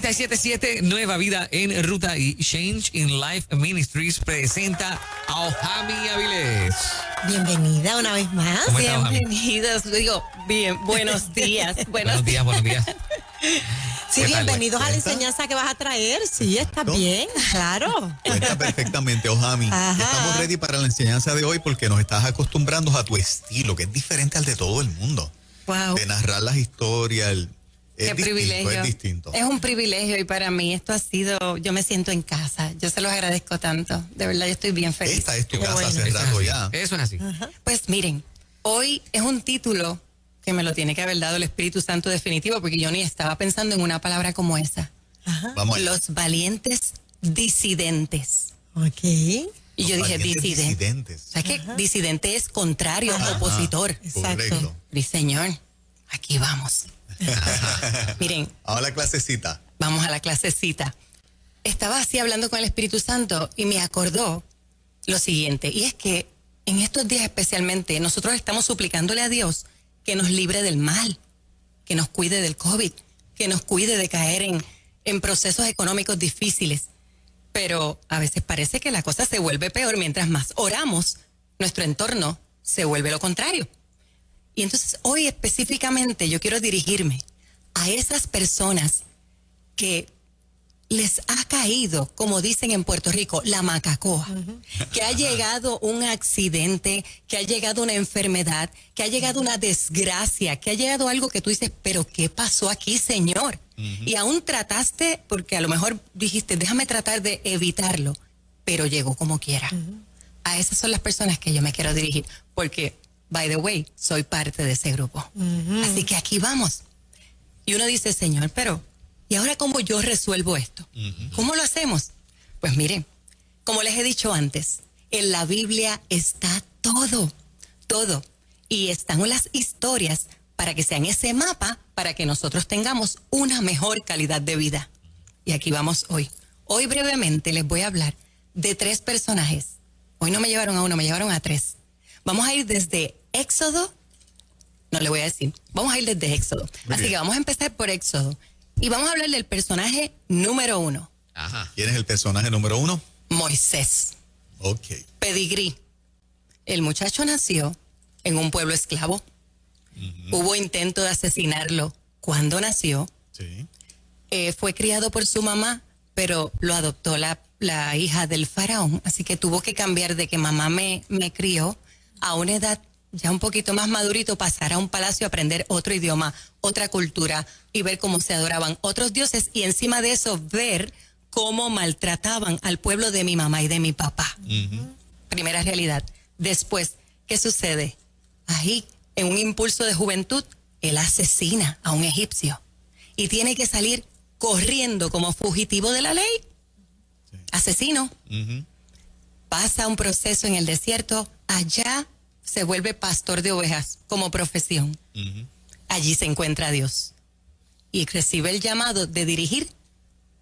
97.7 Nueva Vida en Ruta y Change in Life Ministries presenta a Ojami Avilés. Bienvenida una vez más. ¿Cómo está, Ojami? Bienvenidos. Digo, bien, buenos días. Buenos días, buenos días. Sí, ¿Qué tal? bienvenidos a la ¿Cuenta? enseñanza que vas a traer. Sí, está bien, claro. Cuenta perfectamente, Ojami. Ajá. Estamos ready para la enseñanza de hoy porque nos estás acostumbrando a tu estilo, que es diferente al de todo el mundo. Wow. De narrar las historias. Qué privilegio. Es distinto. Es un privilegio y para mí esto ha sido, yo me siento en casa. Yo se los agradezco tanto. De verdad, yo estoy bien feliz. Esta es tu Qué casa bueno. hace Eso es rato así. ya. Eso es así. Pues miren, hoy es un título que me lo tiene que haber dado el Espíritu Santo definitivo porque yo ni estaba pensando en una palabra como esa. Vamos allá. Los valientes disidentes. Ok. Y yo Los dije valientes disidente. disidentes. ¿Sabes qué? Disidente es contrario, Ajá. opositor. Exacto. Correcto. Y señor, aquí vamos. Miren, Ahora la clasecita. vamos a la clasecita. Estaba así hablando con el Espíritu Santo y me acordó lo siguiente, y es que en estos días especialmente nosotros estamos suplicándole a Dios que nos libre del mal, que nos cuide del COVID, que nos cuide de caer en procesos económicos difíciles. Pero a veces parece que la cosa se vuelve peor mientras más oramos, nuestro entorno se vuelve lo contrario. Y entonces hoy específicamente yo quiero dirigirme a esas personas que les ha caído, como dicen en Puerto Rico, la macacoa, que ha llegado un accidente, que ha llegado una enfermedad, que ha llegado una desgracia, que ha llegado algo que tú dices, pero ¿qué pasó aquí, Señor? Y aún trataste, porque a lo mejor dijiste, déjame tratar de evitarlo, pero llegó como quiera. A esas son las personas que yo me quiero dirigir, porque, by the way, soy parte de ese grupo. Así que aquí vamos. Y uno dice, Señor, pero ¿y ahora cómo yo resuelvo esto? ¿Cómo lo hacemos? Pues miren, como les he dicho antes, en la Biblia está todo, todo. Y están las historias para que sean ese mapa para que nosotros tengamos una mejor calidad de vida. Y aquí vamos hoy. Hoy brevemente les voy a hablar de 3 personajes. Hoy no me llevaron a uno, me llevaron a 3. Vamos a ir desde Éxodo, no le voy a decir, vamos a ir desde Éxodo. Muy Así bien. que vamos a empezar por Éxodo. Y vamos a hablar del personaje número 1, Ajá. ¿Quién es el personaje número 1? Moisés. Ok. Pedigrí. El muchacho nació en un pueblo esclavo. Hubo intento de asesinarlo cuando nació. Sí. Fue criado por su mamá, pero lo adoptó la hija del faraón. Así que tuvo que cambiar de que mamá me crió a una edad ya un poquito más madurito, pasar a un palacio, aprender otro idioma, otra cultura y ver cómo se adoraban otros dioses y encima de eso ver cómo maltrataban al pueblo de mi mamá y de mi papá. Primera realidad. Después, ¿qué sucede? Ahí, en un impulso de juventud, él asesina a un egipcio y tiene que salir corriendo como fugitivo de la ley. Sí. Asesino. Pasa un proceso en el desierto, allá se vuelve pastor de ovejas como profesión. Allí se encuentra a Dios y recibe el llamado de dirigir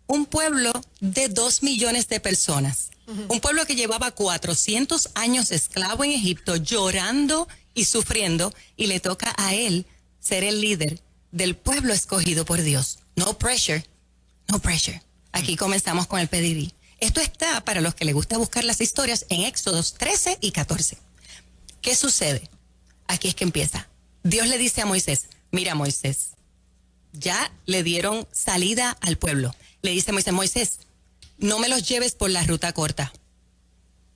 un pueblo de 2 millones de personas. Un pueblo que llevaba 400 años esclavo en Egipto, llorando y sufriendo, y le toca a él ser el líder del pueblo escogido por Dios. No pressure, no pressure. Aquí comenzamos con el pedigrí. Esto está para los que les gusta buscar las historias en Éxodos 13 y 14. ¿Qué sucede? Aquí es que empieza. Dios le dice a Moisés, mira Moisés, ya le dieron salida al pueblo. Le dice Moisés, Moisés, no me los lleves por la ruta corta.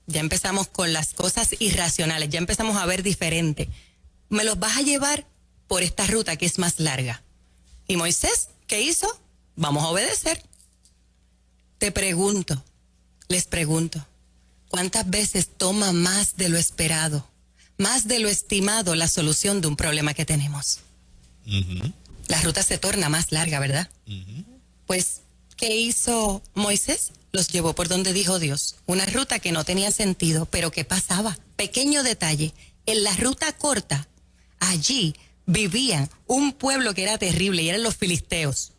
Ya empezamos con las cosas irracionales, ya empezamos a ver diferente. Me los vas a llevar por esta ruta que es más larga. Y Moisés, ¿qué hizo? Vamos a obedecer. Te pregunto, les pregunto, ¿cuántas veces toma más de lo esperado, más de lo estimado la solución de un problema que tenemos? La ruta se torna más larga, ¿verdad? Pues, ¿qué hizo Moisés? Los llevó por donde dijo Dios. Una ruta que no tenía sentido, pero ¿qué pasaba? Pequeño detalle. En la ruta corta, allí vivían un pueblo que era terrible y eran los filisteos.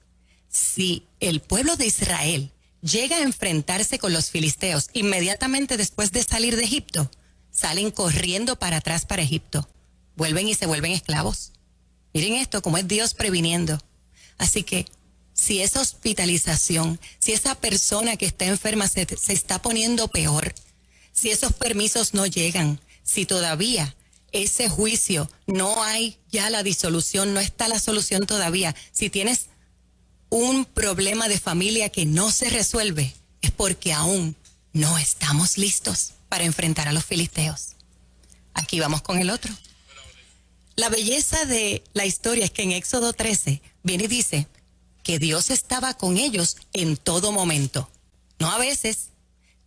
Si el pueblo de Israel llega a enfrentarse con los filisteos inmediatamente después de salir de Egipto, salen corriendo para atrás para Egipto. Vuelven y se vuelven esclavos. Miren esto, como es Dios previniendo. Así que si esa hospitalización, si esa persona que está enferma se está poniendo peor, si esos permisos no llegan, si todavía ese juicio no hay ya la disolución, no está la solución todavía, si tienes un problema de familia que no se resuelve, es porque aún no estamos listos para enfrentar a los filisteos. Aquí vamos con el otro. La belleza de la historia es que en Éxodo 13 viene y dice que Dios estaba con ellos en todo momento. No a veces,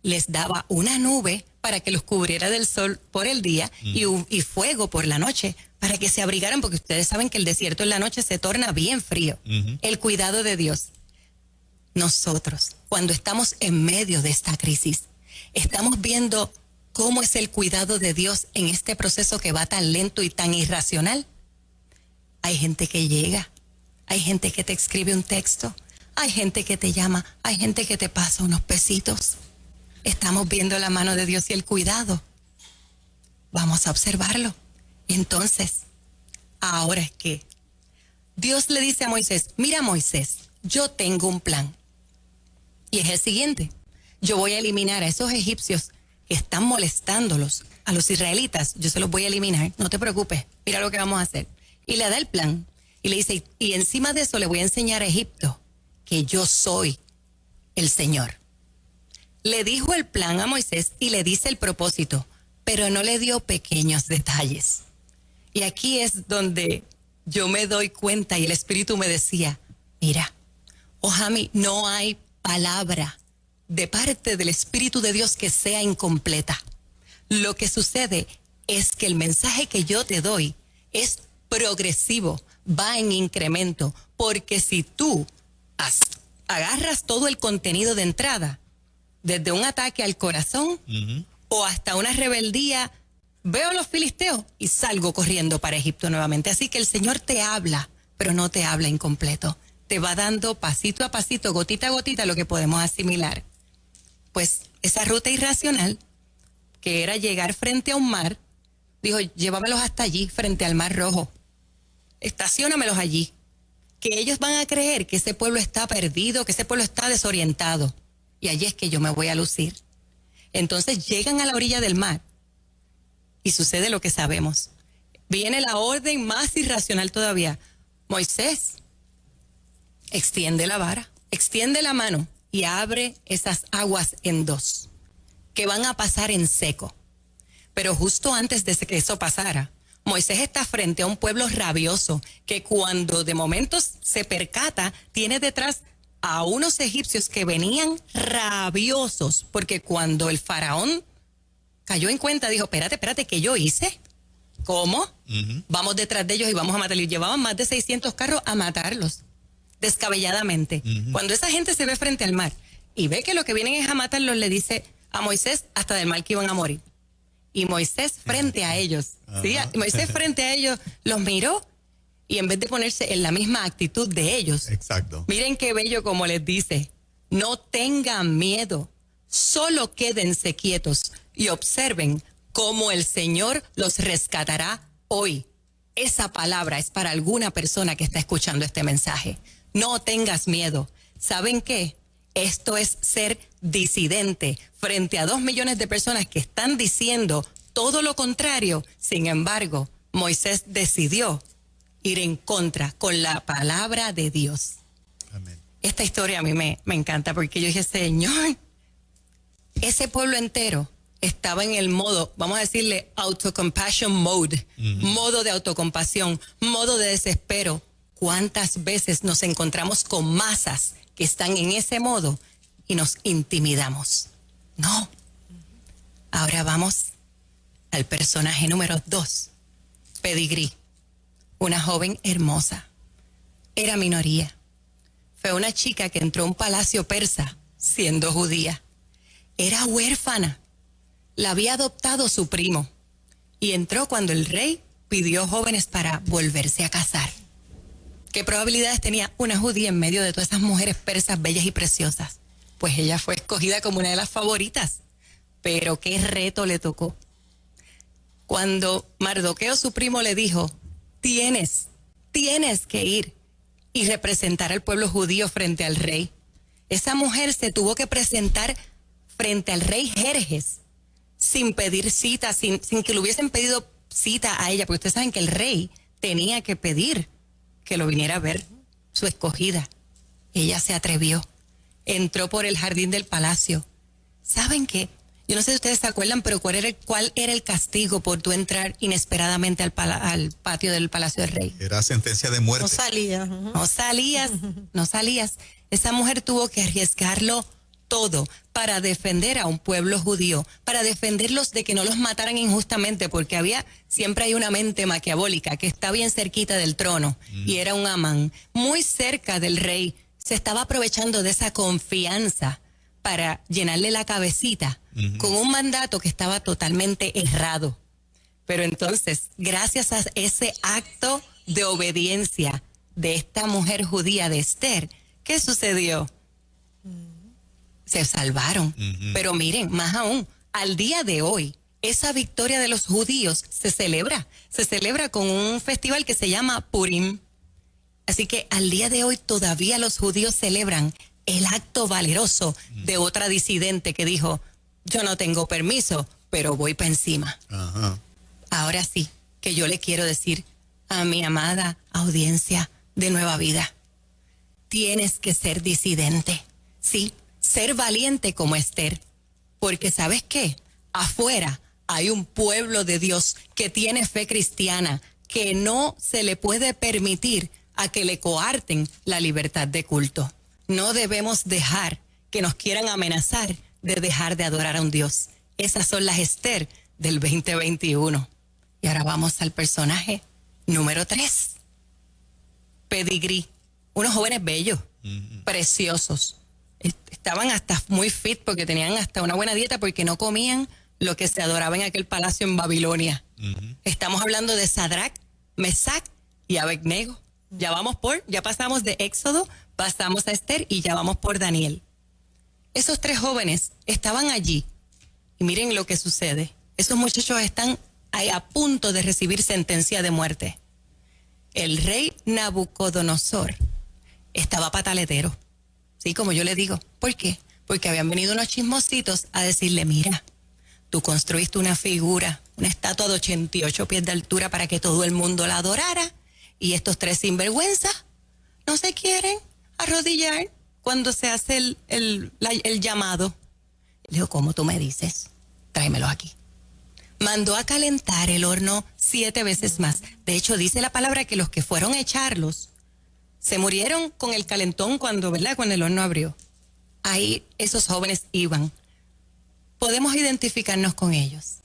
les daba una nube para que los cubriera del sol por el día y fuego por la noche para que se abrigaran, porque ustedes saben que el desierto en la noche se torna bien frío. El cuidado de Dios. Nosotros, cuando estamos en medio de esta crisis, estamos viendo cómo es el cuidado de Dios en este proceso que va tan lento y tan irracional. Hay gente que llega, hay gente que te escribe un texto, hay gente que te llama, hay gente que te pasa unos pesitos. Estamos viendo la mano de Dios y el cuidado. Vamos a observarlo. Entonces, ahora es que Dios le dice a Moisés, mira Moisés, yo tengo un plan. Y es el siguiente, yo voy a eliminar a esos egipcios que están molestándolos, a los israelitas, yo se los voy a eliminar, no te preocupes, mira lo que vamos a hacer. Y le da el plan, y le dice, y encima de eso le voy a enseñar a Egipto que yo soy el Señor. Le dijo el plan a Moisés y le dice el propósito, pero no le dio pequeños detalles. Y aquí es donde yo me doy cuenta y el Espíritu me decía, mira, Ohami, no hay palabra de parte del Espíritu de Dios que sea incompleta. Lo que sucede es que el mensaje que yo te doy es progresivo, va en incremento, porque si tú agarras todo el contenido de entrada, desde un ataque al corazón o hasta una rebeldía, veo a los filisteos y salgo corriendo para Egipto nuevamente. Así que el Señor te habla, pero no te habla incompleto. Te va dando pasito a pasito, gotita a gotita, lo que podemos asimilar. Pues esa ruta irracional, que era llegar frente a un mar, dijo, llévamelos hasta allí, frente al Mar Rojo. Estaciónamelos allí. Que ellos van a creer que ese pueblo está perdido, que ese pueblo está desorientado. Y allí es que yo me voy a lucir. Entonces llegan a la orilla del mar y sucede lo que sabemos. Viene la orden más irracional todavía. Moisés, extiende la vara, extiende la mano y abre esas aguas en dos, que van a pasar en seco. Pero justo antes de que eso pasara, Moisés está frente a un pueblo rabioso que cuando de momento se percata, tiene detrás a unos egipcios que venían rabiosos, porque cuando el faraón cayó en cuenta, dijo, espérate, ¿qué yo hice? ¿Cómo? Vamos detrás de ellos y vamos a matarlos. Llevaban más de 600 carros a matarlos, descabelladamente. Cuando esa gente se ve frente al mar y ve que lo que vienen es a matarlos, le dice a Moisés hasta del mal que iban a morir. Y Moisés frente a ellos, ¿sí? Moisés frente a ellos los miró y en vez de ponerse en la misma actitud de ellos, exacto, miren qué bello como les dice, no tengan miedo, solo quédense quietos y observen cómo el Señor los rescatará hoy. Esa palabra es para alguna persona que está escuchando este mensaje. No tengas miedo. ¿Saben qué? Esto es ser disidente frente a 2 millones de personas que están diciendo todo lo contrario. Sin embargo, Moisés decidió ir en contra con la palabra de Dios. Amén. Esta historia a mí me encanta porque yo dije, Señor, ese pueblo entero estaba en el modo, vamos a decirle, autocompassion mode, modo de autocompasión, modo de desespero. ¿Cuántas veces nos encontramos con masas que están en ese modo y nos intimidamos? No. Ahora vamos al personaje número 2, Pedigrí, una joven hermosa. Era minoría. Fue una chica que entró a un palacio persa siendo judía. Era huérfana. La había adoptado su primo y entró cuando el rey pidió jóvenes para volverse a casar. ¿Qué probabilidades tenía una judía en medio de todas esas mujeres persas bellas y preciosas? Pues ella fue escogida como una de las favoritas. Pero qué reto le tocó. Cuando Mardoqueo, su primo, le dijo, tienes que ir y representar al pueblo judío frente al rey. Esa mujer se tuvo que presentar frente al rey Jerjes sin pedir cita, sin que le hubiesen pedido cita a ella, porque ustedes saben que el rey tenía que pedir que lo viniera a ver, su escogida. Ella se atrevió, entró por el jardín del palacio. ¿Saben qué? Yo no sé si ustedes se acuerdan, pero ¿cuál era el castigo por tú entrar inesperadamente al patio del palacio del rey? Era sentencia de muerte. No salía. No salías. Esa mujer tuvo que arriesgarlo todo para defender a un pueblo judío, para defenderlos de que no los mataran injustamente, porque siempre hay una mente maquiavólica que está bien cerquita del trono, y era un Amán, muy cerca del rey. Se estaba aprovechando de esa confianza para llenarle la cabecita con un mandato que estaba totalmente errado. Pero entonces, gracias a ese acto de obediencia de esta mujer judía de Esther, ¿qué sucedió? Se salvaron. Pero miren, más aún, al día de hoy, esa victoria de los judíos se celebra con un festival que se llama Purim. Así que al día de hoy todavía los judíos celebran el acto valeroso de otra disidente que dijo, yo no tengo permiso, pero voy para encima. Ajá. Ahora sí, que yo le quiero decir a mi amada audiencia de Nueva Vida, tienes que ser disidente, sí, ser valiente como Esther, porque ¿sabes qué? Afuera hay un pueblo de Dios que tiene fe cristiana, que no se le puede permitir a que le coarten la libertad de culto. No debemos dejar que nos quieran amenazar de dejar de adorar a un Dios. Esas son las Esther del 2021. Y ahora vamos al personaje número 3. Pedigrí. Unos jóvenes bellos, preciosos. Estaban hasta muy fit porque tenían hasta una buena dieta porque no comían lo que se adoraba en aquel palacio en Babilonia. Estamos hablando de Sadrach, Mesac y Abednego. Ya pasamos de Éxodo, pasamos a Esther y ya vamos por Daniel. Esos 3 jóvenes estaban allí y miren lo que sucede. Esos muchachos están ahí a punto de recibir sentencia de muerte. El rey Nabucodonosor estaba pataletero, sí, como yo le digo. ¿Por qué? Porque habían venido unos chismositos a decirle, mira, tú construiste una figura, una estatua de 88 pies de altura para que todo el mundo la adorara, y estos 3 sinvergüenzas no se quieren arrodillar cuando se hace el llamado. Le digo, ¿cómo tú me dices? Tráemelos aquí. Mandó a calentar el horno 7 veces más. De hecho, dice la palabra que los que fueron a echarlos se murieron con el calentón cuando el horno abrió. Ahí esos jóvenes iban. Podemos identificarnos con ellos.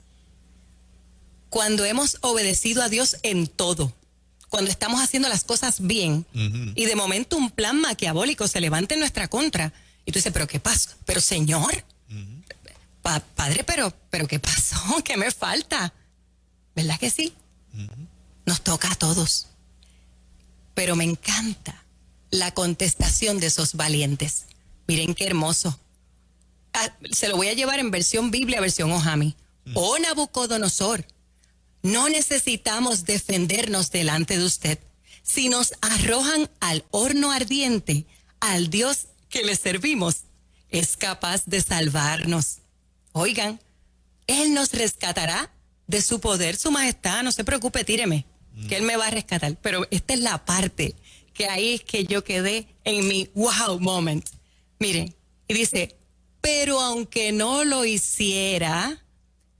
Cuando hemos obedecido a Dios en todo, cuando estamos haciendo las cosas bien, y de momento un plan maquiavólico se levanta en nuestra contra, y tú dices, ¿pero qué pasó? ¿Pero Señor? Padre, ¿pero qué pasó? ¿Qué me falta? ¿Verdad que sí? Nos toca a todos. Pero me encanta la contestación de esos valientes. Miren qué hermoso. Se lo voy a llevar en versión Biblia, versión Ojami. Oh Nabucodonosor, no necesitamos defendernos delante de usted. Si nos arrojan al horno ardiente, al Dios que le servimos es capaz de salvarnos. Oigan, Él nos rescatará de su poder, su majestad. No se preocupe, tíreme, que Él me va a rescatar. Pero esta es la parte que ahí es que yo quedé en mi wow moment. Miren, y dice, pero aunque no lo hiciera,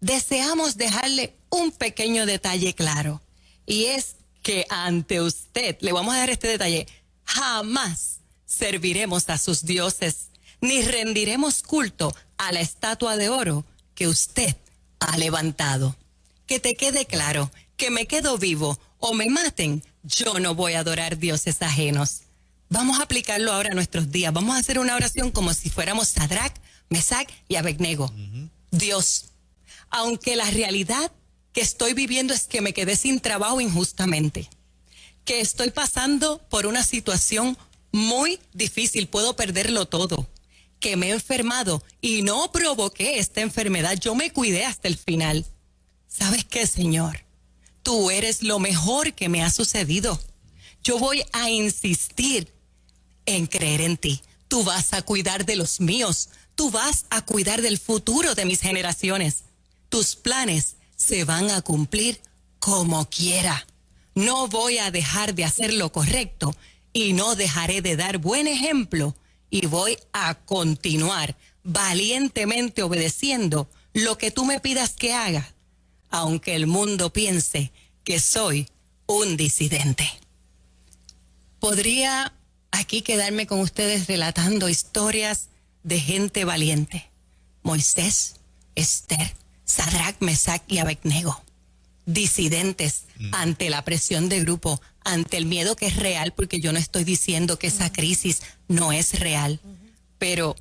deseamos dejarle un pequeño detalle claro. Y es que ante usted, le vamos a dar este detalle, jamás serviremos a sus dioses, ni rendiremos culto a la estatua de oro que usted ha levantado. Que te quede claro, que me quedo vivo o me maten, yo no voy a adorar dioses ajenos. Vamos a aplicarlo ahora a nuestros días. Vamos a hacer una oración como si fuéramos Sadrach, Mesac y Abednego. Dios, aunque la realidad que estoy viviendo es que me quedé sin trabajo injustamente, que estoy pasando por una situación muy difícil, puedo perderlo todo, que me he enfermado y no provoqué esta enfermedad, yo me cuidé hasta el final. ¿Sabes qué, Señor? Tú eres lo mejor que me ha sucedido. Yo voy a insistir en creer en ti. Tú vas a cuidar de los míos. Tú vas a cuidar del futuro de mis generaciones. Tus planes se van a cumplir como quiera. No voy a dejar de hacer lo correcto y no dejaré de dar buen ejemplo y voy a continuar valientemente obedeciendo lo que tú me pidas que haga, aunque el mundo piense que soy un disidente. Podría aquí quedarme con ustedes relatando historias de gente valiente. Moisés, Esther, Sadrach, Mesach y Abednego. Disidentes ante la presión de grupo, ante el miedo que es real, porque yo no estoy diciendo que esa crisis no es real. Pero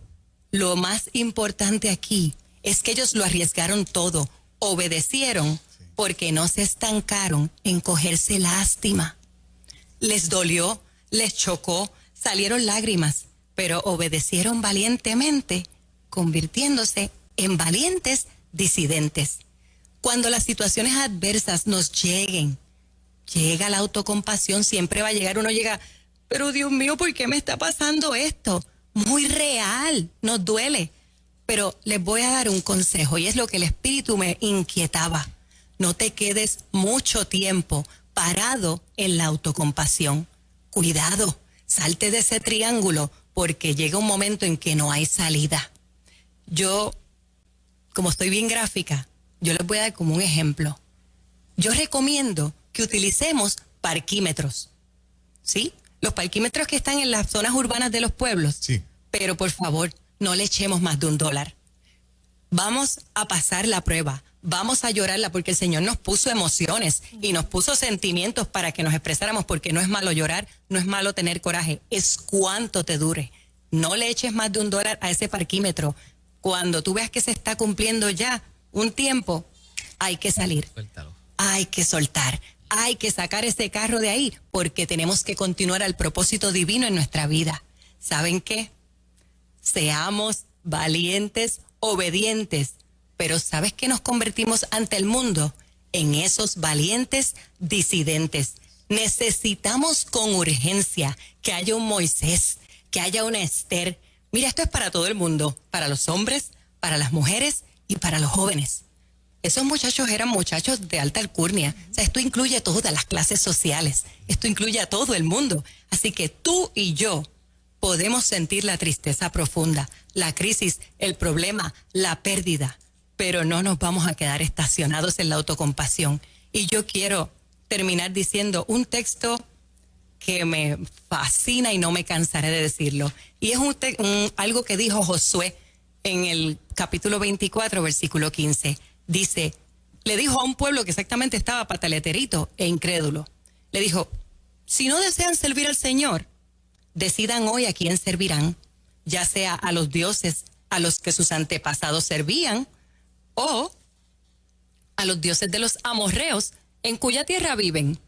lo más importante aquí es que ellos lo arriesgaron todo, obedecieron porque no se estancaron en cogerse lástima. Les dolió, les chocó, salieron lágrimas, pero obedecieron valientemente, convirtiéndose en valientes disidentes. Cuando las situaciones adversas nos lleguen, llega la autocompasión, siempre va a llegar, uno llega, pero Dios mío, ¿por qué me está pasando esto? Muy real, nos duele. Pero les voy a dar un consejo y es lo que el Espíritu me inquietaba. No te quedes mucho tiempo parado en la autocompasión. Cuidado, salte de ese triángulo porque llega un momento en que no hay salida. Yo, como estoy bien gráfica, yo les voy a dar como un ejemplo. Yo recomiendo que utilicemos parquímetros, ¿sí? Los parquímetros que están en las zonas urbanas de los pueblos. Sí. Pero por favor, no le echemos más de $1. Vamos a pasar la prueba, vamos a llorarla porque el Señor nos puso emociones y nos puso sentimientos para que nos expresáramos, porque no es malo llorar, no es malo tener coraje, es cuánto te dure. No le eches más de $1 a ese parquímetro. Cuando tú veas que se está cumpliendo ya un tiempo, hay que salir. Suéltalo. Hay que soltar, hay que sacar ese carro de ahí porque tenemos que continuar al propósito divino en nuestra vida. ¿Saben qué? Seamos valientes, obedientes, pero ¿sabes qué nos convertimos ante el mundo? En esos valientes disidentes. Necesitamos con urgencia que haya un Moisés, que haya una Esther. Mira, esto es para todo el mundo, para los hombres, para las mujeres y para los jóvenes. Esos muchachos eran muchachos de alta alcurnia. O sea, esto incluye a todas las clases sociales. Esto incluye a todo el mundo. Así que tú y yo podemos sentir la tristeza profunda, la crisis, el problema, la pérdida, pero no nos vamos a quedar estacionados en la autocompasión. Y yo quiero terminar diciendo un texto que me fascina y no me cansaré de decirlo. Y es algo que dijo Josué en el capítulo 24, versículo 15. Dice, le dijo a un pueblo que exactamente estaba pataleterito e incrédulo. Le dijo, si no desean servir al Señor, decidan hoy a quién servirán, ya sea a los dioses a los que sus antepasados servían o a los dioses de los amorreos en cuya tierra viven.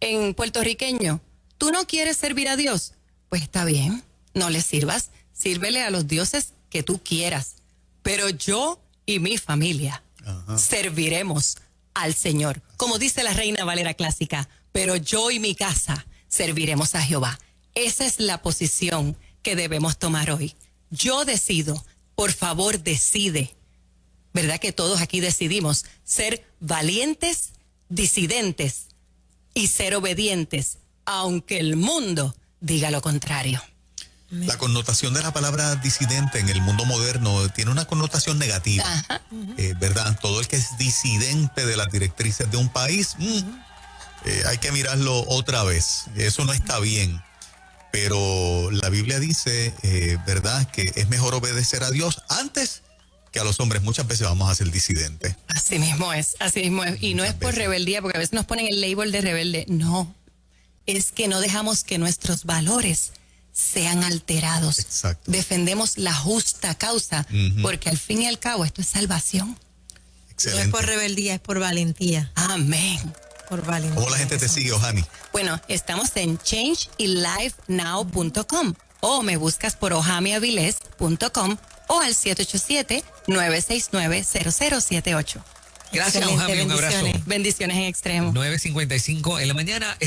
En puertorriqueño, ¿tú no quieres servir a Dios? Pues está bien, no le sirvas, sírvele a los dioses que tú quieras, pero yo y mi familia serviremos al Señor. Como dice la Reina Valera clásica, pero yo y mi casa serviremos a Jehová. Esa es la posición que debemos tomar hoy. Yo decido, por favor decide, ¿verdad que todos aquí decidimos ser valientes, disidentes y ser obedientes, aunque el mundo diga lo contrario? La connotación de la palabra disidente en el mundo moderno tiene una connotación negativa, ¿verdad? Todo el que es disidente de las directrices de un país, hay que mirarlo otra vez. Eso no está bien. Pero la Biblia dice, ¿verdad?, que es mejor obedecer a Dios antes que a los hombres. Muchas veces vamos a ser disidentes. Así mismo es, así mismo es. Y no es por rebeldía, porque a veces nos ponen el label de rebelde. No, es que no dejamos que nuestros valores sean alterados. Exacto. Defendemos la justa causa, porque al fin y al cabo esto es salvación. Excelente. No es por rebeldía, es por valentía. Amén. Por valentía. ¿Cómo la gente te sigue, Ohani? Bueno, estamos en changeylifenow.com o me buscas por ohamiavilés.com o al 787-969-0078. Gracias, Excelente, Ohami, un abrazo. bendiciones. Bendiciones en extremo. 9:55 en la mañana.